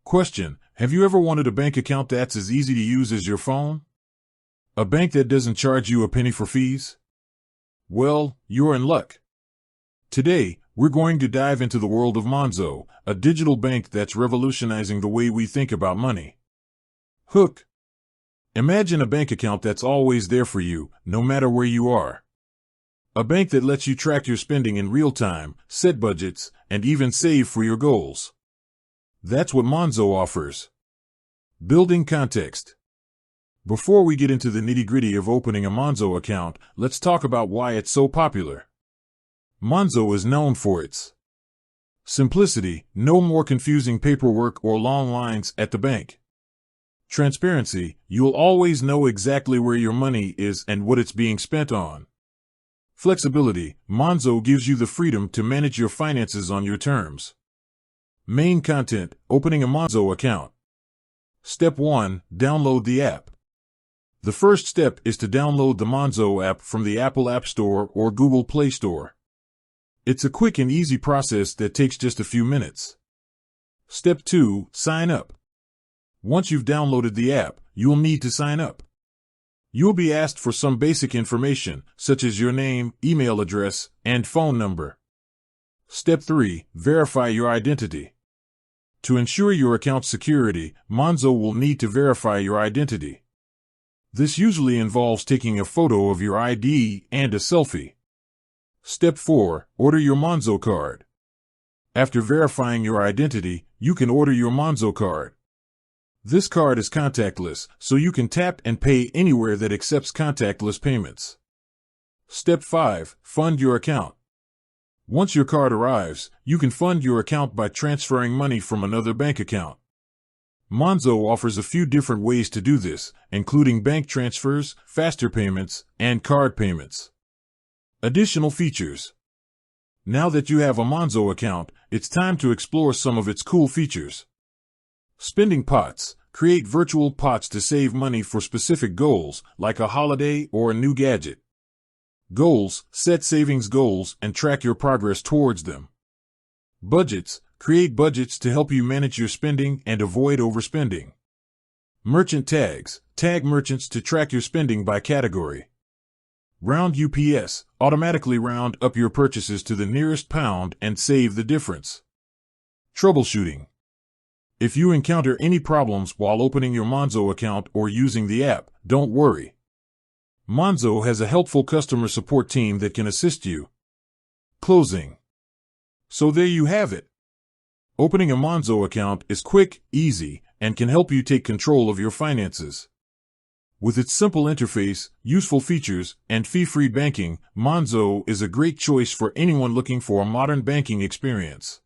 Question: have you ever wanted a bank account that's as easy to use as your phone? A bank that doesn't charge you a penny for fees? Well, you're in luck. Today, we're going to dive into the world of Monzo, a digital bank that's revolutionizing the way we think about money. Hook. Imagine a bank account that's always there for you, no matter where you are. A bank that lets you track your spending in real time, set budgets, and even save for your goals. That's what Monzo offers. Building context. Before we get into the nitty-gritty of opening a Monzo account, let's talk about why it's so popular. Monzo is known for its simplicity, no more confusing paperwork or long lines at the bank. Transparency, you'll always know exactly where your money is and what it's being spent on. Flexibility, Monzo gives you the freedom to manage your finances on your terms. Main content, opening a Monzo account. Step 1, download the app. The first step is to download the Monzo app from the Apple App Store or Google Play Store. It's a quick and easy process that takes just a few minutes. Step 2, sign up. Once you've downloaded the app, you'll need to sign up. You'll be asked for some basic information, such as your name, email address, and phone number. Step 3, verify your identity. To ensure your account's security, Monzo will need to verify your identity. This usually involves taking a photo of your ID and a selfie. Step 4, order your Monzo card. After verifying your identity, you can order your Monzo card. This card is contactless, so you can tap and pay anywhere that accepts contactless payments. Step 5, fund your account. Once your card arrives, you can fund your account by transferring money from another bank account. Monzo offers a few different ways to do this, including bank transfers, faster payments, and card payments. Additional features. Now that you have a Monzo account, it's time to explore some of its cool features. Spending pots. Create virtual pots to save money for specific goals, like a holiday or a new gadget. Goals. Set savings goals and track your progress towards them. Budgets. Create budgets to help you manage your spending and avoid overspending. Merchant tags. Tag merchants to track your spending by category. Round UPS. Automatically round up your purchases to the nearest pound and save the difference. Troubleshooting. If you encounter any problems while opening your Monzo account or using the app, don't worry. Monzo has a helpful customer support team that can assist you. Closing. So there you have it. Opening a Monzo account is quick, easy, and can help you take control of your finances. With its simple interface, useful features, and fee-free banking, Monzo is a great choice for anyone looking for a modern banking experience.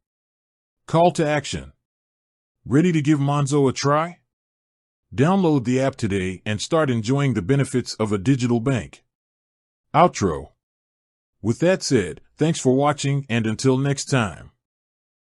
Call to action. Ready to give Monzo a try? Download the app today and start enjoying the benefits of a digital bank. Outro. With that said, thanks for watching and until next time.